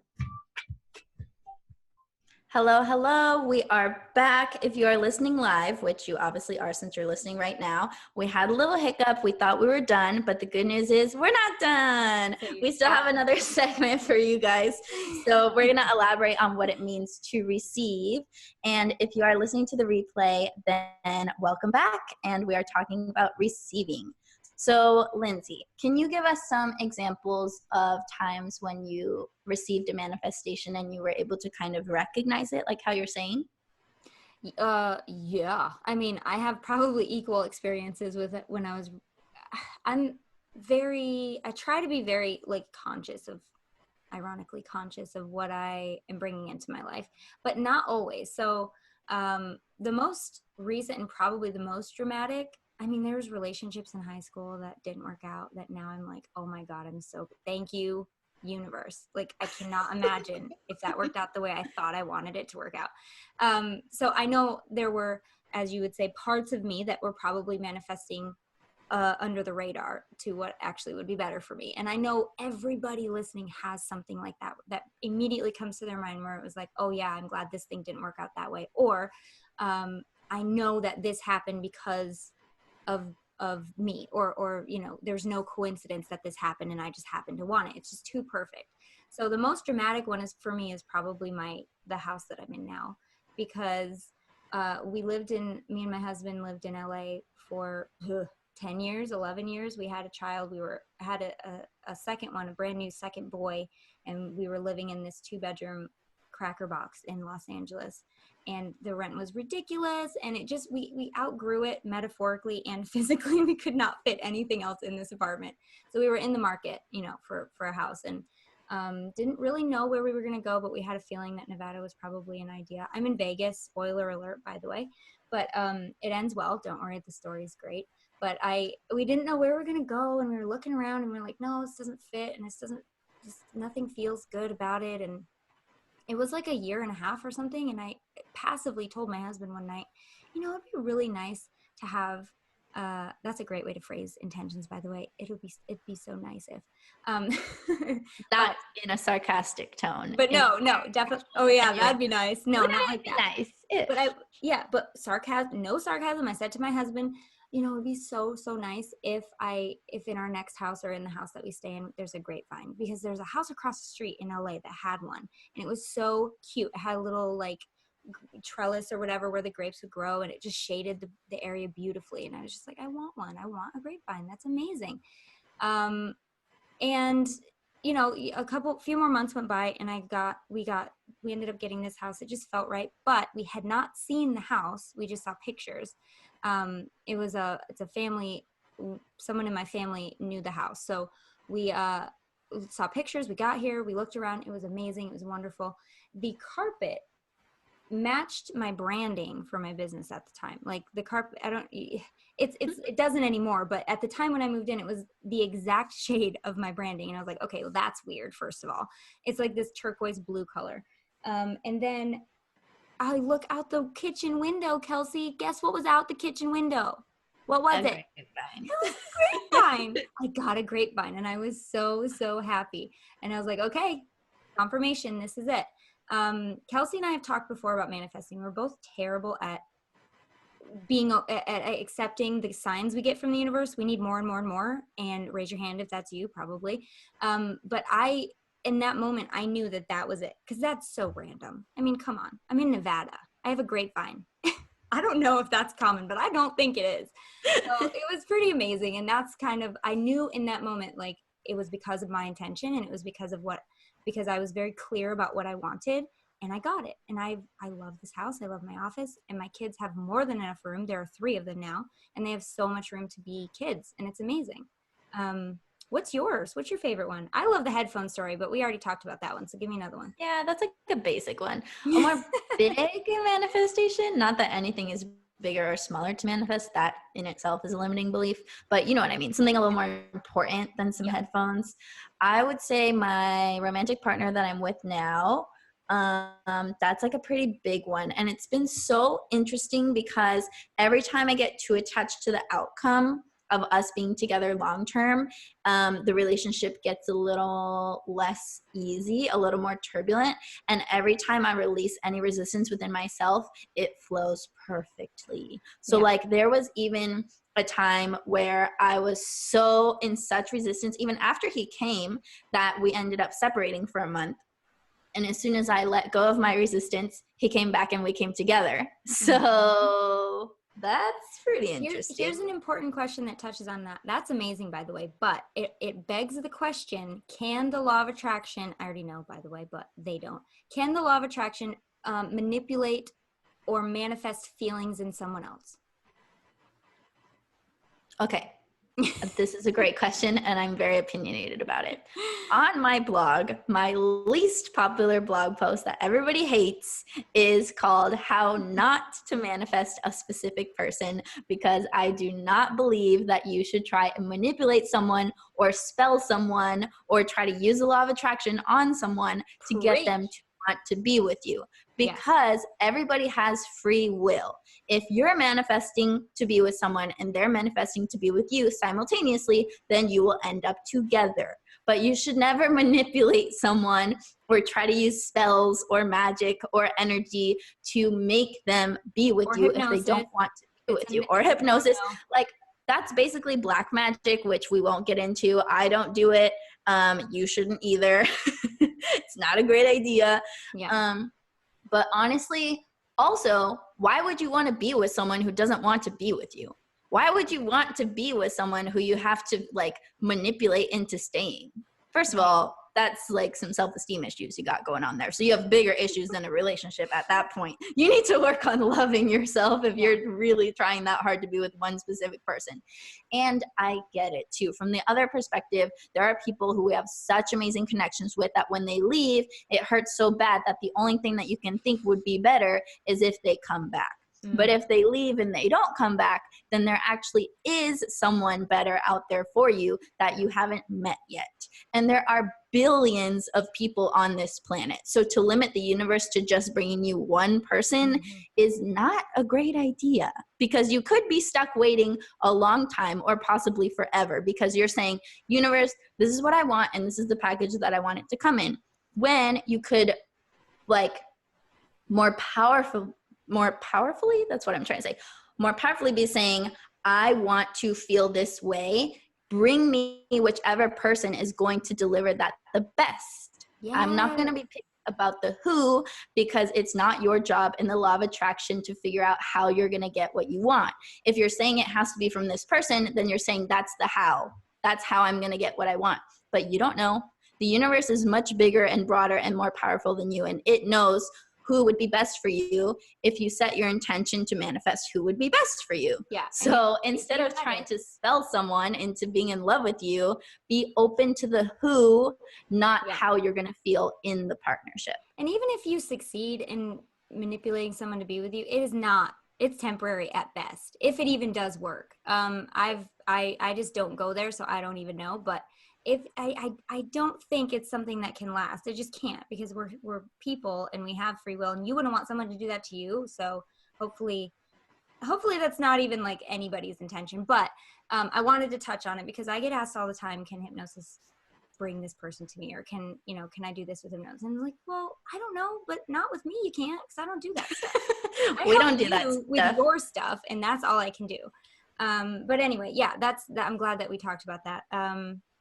Hello, hello. We are back. If you are listening live, which you obviously are since you're listening right now, we had a little hiccup. We thought we were done, but the good news is we're not done. We still have another segment for you guys. So we're going to elaborate on what it means to receive. And if you are listening to the replay, then welcome back. And we are talking about receiving. So, Lynnsey, can you give us some examples of times when you received a manifestation and you were able to kind of recognize it, like how you're saying?
Yeah. I mean, I have probably equal experiences with it when I try to be very ironically conscious of what I am bringing into my life, but not always. So, the most recent and probably the most dramatic, I mean, there was relationships in high school that didn't work out that now I'm like, oh my God, thank you, universe. Like, I cannot imagine if that worked out the way I thought I wanted it to work out. So I know there were, as you would say, parts of me that were probably manifesting under the radar to what actually would be better for me. And I know everybody listening has something like that immediately comes to their mind where it was like, oh yeah, I'm glad this thing didn't work out that way. Or I know that this happened because of me, or there's no coincidence that this happened and I just happened to want it. It's just too perfect. So the most dramatic one for me is probably the house that I'm in now, because me and my husband lived in LA for 10 years, 11 years. We had a child. Had a second one, a brand new second boy, and we were living in this 2-bedroom cracker box in Los Angeles. And the rent was ridiculous, and we outgrew it metaphorically and physically. We could not fit anything else in this apartment. So we were in the market, for a house, and didn't really know where we were going to go, but we had a feeling that Nevada was probably an idea. I'm in Vegas, spoiler alert, by the way, but it ends well. Don't worry, the story's great. But we didn't know where we were going to go, and we were looking around, and we were like, no, this doesn't fit, and nothing feels good about it. And it was like a year and a half or something, and I passively told my husband one night, it'd be really nice to have, that's a great way to phrase intentions, by the way. It'd be so nice if.
Not in a sarcastic tone.
But no, definitely. Oh yeah, that'd be nice. No, not like that.
Nice.
But sarcasm, no sarcasm. I said to my husband, it'd be so nice if in our next house or in the house that we stay in, there's a grapevine, because there's a house across the street in LA that had one, and it was so cute. It had a little trellis or whatever where the grapes would grow, and it just shaded the area beautifully. And I was just like, I want one. I want a grapevine. That's amazing. And few more months went by, and we ended up getting this house. It just felt right, but we had not seen the house. We just saw pictures. It's a family, someone in my family knew the house. So we saw pictures, we got here, we looked around. It was amazing. It was wonderful. The carpet matched my branding for my business at the time. Like the carpet, it doesn't anymore, but at the time when I moved in, it was the exact shade of my branding. And I was like, okay, well, that's weird. First of all, it's like this turquoise blue color. And then I look out the kitchen window, Kelsey. Guess what was out the kitchen window? What was it?
Grapevine.
It was a grapevine. I got a grapevine, and I was so happy. And I was like, okay, confirmation, this is it. Kelsey and I have talked before about manifesting. We're both terrible at accepting the signs we get from the universe. We need more and more and more. And raise your hand if that's you, probably. But in that moment, I knew that was it, because that's so random. I mean, come on. I'm in Nevada. I have a grapevine. I don't know if that's common, but I don't think it is. So it was pretty amazing. And that's kind of, I knew in that moment, like it was because of my intention, and it was because I was very clear about what I wanted, and I got it. And I love this house. I love my office, and my kids have more than enough room. There are 3 of them now, and they have so much room to be kids, and it's amazing. What's yours? What's your favorite one? I love the headphone story, but we already talked about that one. So give me another one.
Yeah, that's like a basic one. A more big manifestation, not that anything is bigger or smaller to manifest. That in itself is a limiting belief, but you know what I mean. Something a little more important than some headphones. I would say my romantic partner that I'm with now, that's like a pretty big one. And it's been so interesting because every time I get too attached to the outcome of us being together long term, the relationship gets a little less easy, a little more turbulent. And every time I release any resistance within myself, it flows perfectly. So like there was even a time where I was so in such resistance, even after he came, that we ended up separating for a month. And as soon as I let go of my resistance, he came back and we came together. So that's pretty interesting.
Here's an important question that touches on that. That's amazing, by the way, but it begs the question, can the law of attraction, I already know, by the way, but they don't, can the law of attraction manipulate or manifest feelings in someone else?
Okay. This is a great question, and I'm very opinionated about it. On my blog, my least popular blog post that everybody hates is called How Not to Manifest a Specific Person, because I do not believe that you should try and manipulate someone or spell someone or try to use the law of attraction on someone to get them to want to be with you, because everybody has free will. If you're manifesting to be with someone and they're manifesting to be with you simultaneously, then you will end up together. But you should never manipulate someone or try to use spells or magic or energy to make them be with you if they don't want to be with you, or hypnosis. Like that's basically black magic, which we won't get into. I don't do it. You shouldn't either. It's not a great idea. But honestly, also, why would you want to be with someone who doesn't want to be with you? Why would you want to be with someone who you have to like manipulate into staying? First of all, that's like some self-esteem issues you got going on there. So you have bigger issues than a relationship at that point. You need to work on loving yourself if you're really trying that hard to be with one specific person. And I get it too. From the other perspective, there are people who we have such amazing connections with that when they leave, it hurts so bad that the only thing that you can think would be better is if they come back. But if they leave and they don't come back, then there actually is someone better out there for you that you haven't met yet. And there are billions of people on this planet. So to limit the universe to just bringing you one person is not a great idea, because you could be stuck waiting a long time or possibly forever, because you're saying, universe, this is what I want and this is the package that I want it to come in. When you could like more powerfully, that's what I'm trying to say, more powerfully be saying, I want to feel this way. Bring me whichever person is going to deliver that the best. I'm not going to be picky about the who, because it's not your job in the law of attraction to figure out how you're going to get what you want. If you're saying it has to be from this person, then you're saying that's the how. That's how I'm going to get what I want. But you don't know. The universe is much bigger and broader and more powerful than you, and it knows who would be best for you if you set your intention to manifest who would be best for you. So instead of trying to spell someone into being in love with you, be open to the who, not how you're going to feel in the partnership.
And even if you succeed in manipulating someone to be with you, it's temporary at best, if it even does work. I just don't go there, so I don't even know. But if I don't think it's something that can last. It just can't, because we're people and we have free will, and you wouldn't want someone to do that to you. So hopefully that's not even like anybody's intention. But I wanted to touch on it because I get asked all the time, can hypnosis bring this person to me, or can I do this with hypnosis? And I'm like, well, I don't know, but not with me. You can't, because I don't do that stuff.
We don't do that stuff.
With your stuff, and that's all I can do. But anyway, I'm glad that we talked about that.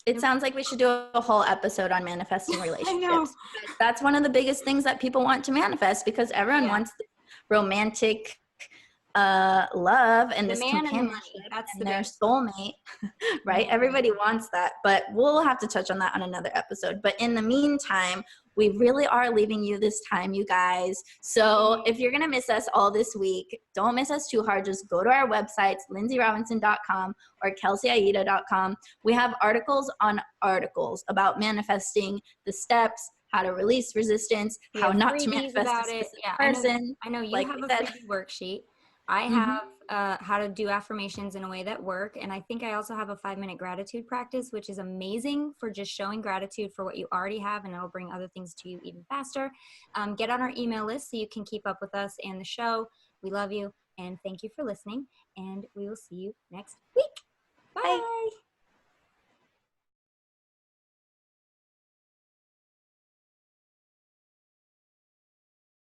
It sounds like we should do a whole episode on manifesting relationships. That's one of the biggest things that people want to manifest, because everyone wants the romantic, love and
The
this
man and the
companionship
money. That's
and
the
their
big
soulmate, right? Everybody wants that, but we'll have to touch on that on another episode. But in the meantime, we really are leaving you this time, you guys. So if you're going to miss us all this week, don't miss us too hard. Just go to our websites, lynnseyrobinson.com or kelseyaida.com. We have articles on articles about manifesting the steps, how to release resistance,
We
how
have
not to
freebies
manifest
about
a
it.
specific
Yeah,
person.
I know you
like
have
we
a
said.
freebie worksheet. I have how to do affirmations in a way that work. And I think I also have a 5-minute gratitude practice, which is amazing for just showing gratitude for what you already have, and it'll bring other things to you even faster. Get on our email list so you can keep up with us and the show. We love you and thank you for listening, and we will see you next week.